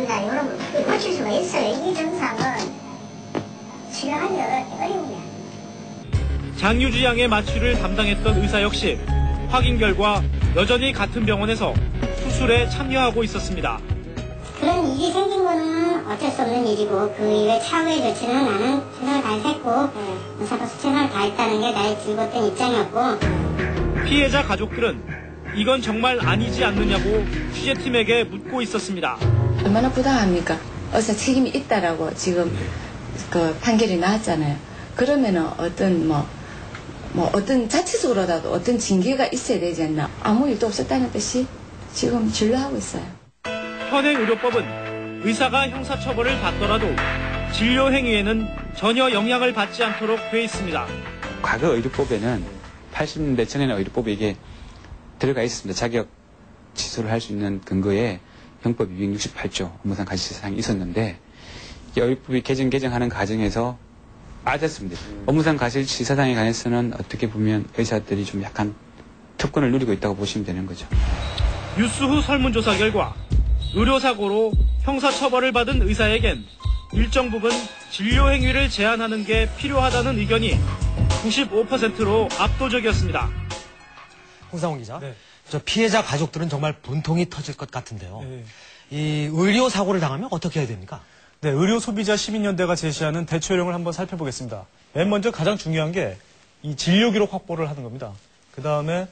된다 이런 걸 고칠 수가 있어요. 이 증상은 치료하기 어려워요. 장유지 양의 마취를 담당했던 의사 역시 확인 결과 여전히 같은 병원에서 수술에 참여하고 있었습니다. 그런 일이 생긴 거는 어쩔 수 없는 일이고 그 이외 차후의 조치는 나는 최선을 다해서 했고 의사로서 최선을 다했다는 게 나의 즐거웠던 입장이었고 피해자 가족들은 이건 정말 아니지 않느냐고 취재팀에게 묻고 있었습니다. 얼마나 부당합니까? 의사 책임이 있다라고 지금 그 판결이 나왔잖아요. 그러면은 어떤 어떤 자체적으로라도 어떤 징계가 있어야 되지 않나. 아무 일도 없었다는 듯이 지금 진료하고 있어요. 현행 의료법은 의사가 형사처벌을 받더라도 진료 행위에는 전혀 영향을 받지 않도록 돼 있습니다. 과거 의료법에는 80년대 전에는 의료법에 이게 들어가 있습니다. 자격 취소를 할 수 있는 근거에 형법 268조 업무상 과실 사항이 있었는데 이 의료법이 개정하는 과정에서 빠졌습니다. 업무상 과실치 사상에 관해서는 어떻게 보면 의사들이 좀 약간 특권을 누리고 있다고 보시면 되는 거죠. 뉴스 후 설문조사 결과 의료사고로 형사처벌을 받은 의사에겐 일정 부분 진료 행위를 제한하는 게 필요하다는 의견이 95%로 압도적이었습니다. 홍상훈 기자, 네. 저 피해자 가족들은 정말 분통이 터질 것 같은데요. 네. 이 의료 사고를 당하면 어떻게 해야 됩니까? 네, 의료소비자시민연대가 제시하는 대처요령을 한번 살펴보겠습니다. 맨 먼저 가장 중요한 게 이 진료 기록 확보를 하는 겁니다. 그 다음에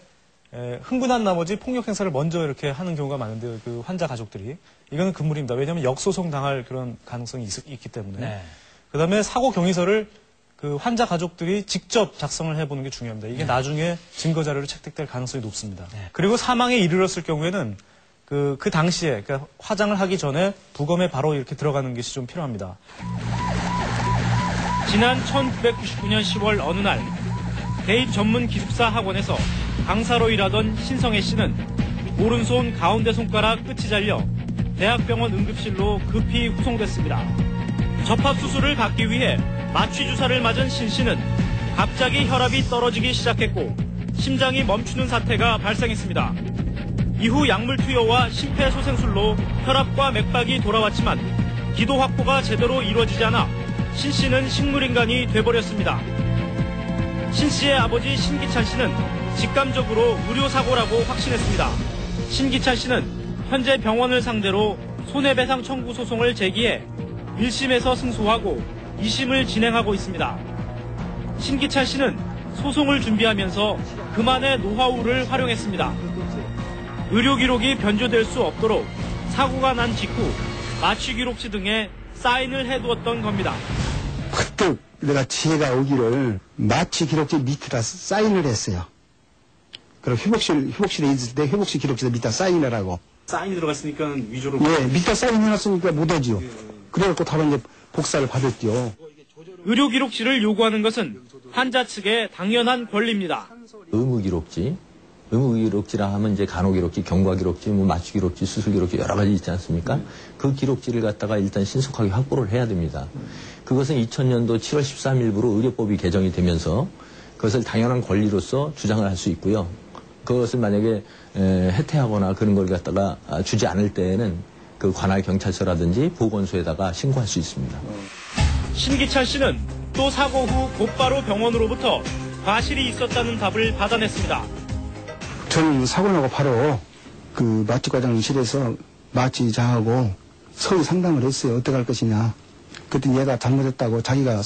흥분한 나머지 폭력 행사를 먼저 이렇게 하는 경우가 많은데 그 환자 가족들이 이거는 금물입니다. 왜냐하면 역소송 당할 그런 가능성이 있기 때문에. 네. 그 다음에 사고 경위서를 그 환자 가족들이 직접 작성을 해보는 게 중요합니다. 이게 나중에 증거 자료로 채택될 가능성이 높습니다. 네. 그리고 사망에 이르렀을 경우에는 그 당시에 그러니까 화장을 하기 전에 부검에 바로 이렇게 들어가는 것이 좀 필요합니다. 지난 1999년 10월 어느 날 대입 전문 기숙사 학원에서 강사로 일하던 신성애 씨는 오른손 가운데 손가락 끝이 잘려 대학병원 응급실로 급히 후송됐습니다. 접합 수술을 받기 위해 마취 주사를 맞은 신 씨는 갑자기 혈압이 떨어지기 시작했고 심장이 멈추는 사태가 발생했습니다. 이후 약물 투여와 심폐소생술로 혈압과 맥박이 돌아왔지만 기도 확보가 제대로 이루어지지 않아 신 씨는 식물인간이 돼버렸습니다. 신 씨의 아버지 신기찬 씨는 직감적으로 의료사고라고 확신했습니다. 신기찬 씨는 현재 병원을 상대로 손해배상 청구 소송을 제기해 1심에서 승소하고 2심을 진행하고 있습니다. 신기찬 씨는 소송을 준비하면서 그만의 노하우를 활용했습니다. 의료 기록이 변조될 수 없도록 사고가 난 직후 마취 기록지 등에 사인을 해두었던 겁니다. 그때 내가 지혜가 오기를 마취 기록지 밑에다 사인을 했어요. 그럼 회복실에 있을 때 회복실 기록지에 밑에다 사인을 하고. 사인이 들어갔으니까 위조로. 예, 밑에다 사인해놨으니까 못 오지요. 그래갖고 다른 이제 복사를 받았죠. 의료 기록지를 요구하는 것은 환자 측의 당연한 권리입니다. 의무기록지라 하면 이제 간호기록지, 경과기록지, 마취기록지, 수술기록지 여러 가지 있지 않습니까? 그 기록지를 갖다가 일단 신속하게 확보를 해야 됩니다. 그것은 2000년도 7월 13일부로 의료법이 개정이 되면서 그것을 당연한 권리로서 주장을 할 수 있고요. 그것을 만약에 해태하거나 그런 걸 갖다가 주지 않을 때에는 그 관할 경찰서라든지 보건소에다가 신고할 수 있습니다. 신기찬 씨는 또 사고 후 곧바로 병원으로부터 과실이 있었다는 답을 받아냈습니다. 저는 사고 나고 바로 그 마취과장실에서 마취자하고 서로 상담을 했어요. 어떻게 할 것이냐. 그때 얘가 잘못했다고 자기가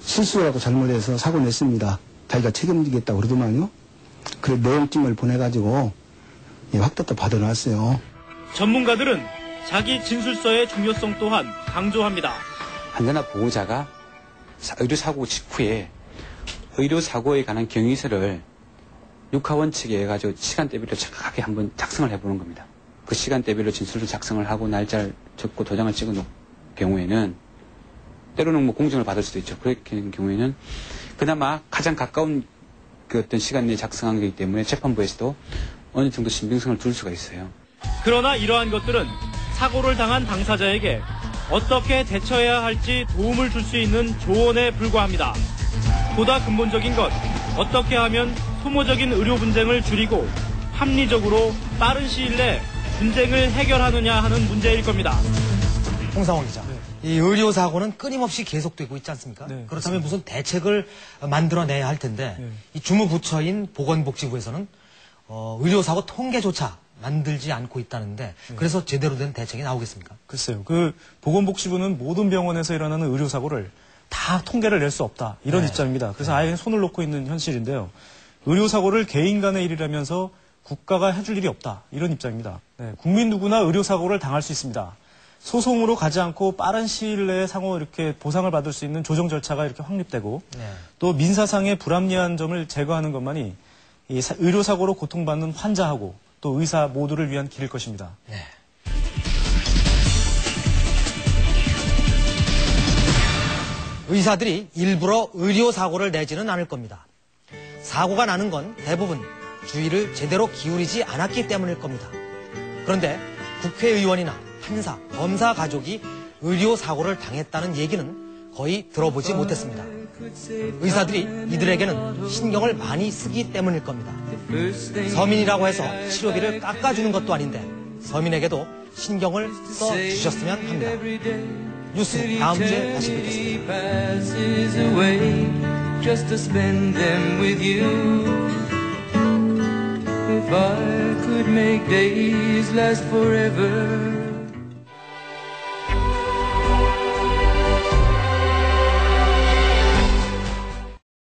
실수하고 잘못해서 사고 냈습니다. 자기가 책임지겠다고 그러더만요. 그래 내용증을 보내가지고 확답도 받아놨어요. 전문가들은 자기 진술서의 중요성 또한 강조합니다. 안전한 보호자가 의료사고 직후에 의료사고에 관한 경위서를 육하원칙에 해가지고 시간대별로 정확하게 한번 작성을 해보는 겁니다. 그 시간대별로 진술을 작성을 하고 날짜를 적고 도장을 찍어 놓은 경우에는 때로는 공정을 받을 수도 있죠. 그렇게 된 경우에는 그나마 가장 가까운 그 어떤 시간 내에 작성한 거기 때문에 재판부에서도 어느 정도 신빙성을 둘 수가 있어요. 그러나 이러한 것들은 사고를 당한 당사자에게 어떻게 대처해야 할지 도움을 줄 수 있는 조언에 불과합니다. 보다 근본적인 것, 어떻게 하면 소모적인 의료 분쟁을 줄이고 합리적으로 빠른 시일 내에 분쟁을 해결하느냐 하는 문제일 겁니다. 홍상원 기자. 이 의료 사고는 끊임없이 계속되고 있지 않습니까? 네, 그렇다면 무슨 대책을 만들어내야 할 텐데 이 주무부처인 보건복지부에서는 의료 사고 통계조차 만들지 않고 있다는데 그래서 제대로 된 대책이 나오겠습니까? 글쎄요. 그 보건복지부는 모든 병원에서 일어나는 의료사고를 다 통계를 낼 수 없다. 이런 입장입니다. 그래서 아예 손을 놓고 있는 현실인데요. 의료사고를 개인 간의 일이라면서 국가가 해줄 일이 없다. 이런 입장입니다. 네, 국민 누구나 의료사고를 당할 수 있습니다. 소송으로 가지 않고 빠른 시일 내에 상호 이렇게 보상을 받을 수 있는 조정 절차가 이렇게 확립되고 또 민사상의 불합리한 점을 제거하는 것만이 이 의료사고로 고통받는 환자하고 또 의사 모두를 위한 길일 것입니다. 네. 의사들이 일부러 의료사고를 내지는 않을 겁니다. 사고가 나는 건 대부분 주의를 제대로 기울이지 않았기 때문일 겁니다. 그런데 국회의원이나 판사, 검사 가족이 의료사고를 당했다는 얘기는 거의 들어보지 못했습니다. 의사들이 이들에게는 신경을 많이 쓰기 때문일 겁니다. 서민이라고 해서 치료비를 깎아주는 것도 아닌데 서민에게도 신경을 써주셨으면 합니다. 뉴스 다음 주에 다시 뵙겠습니다. If I could make days last forever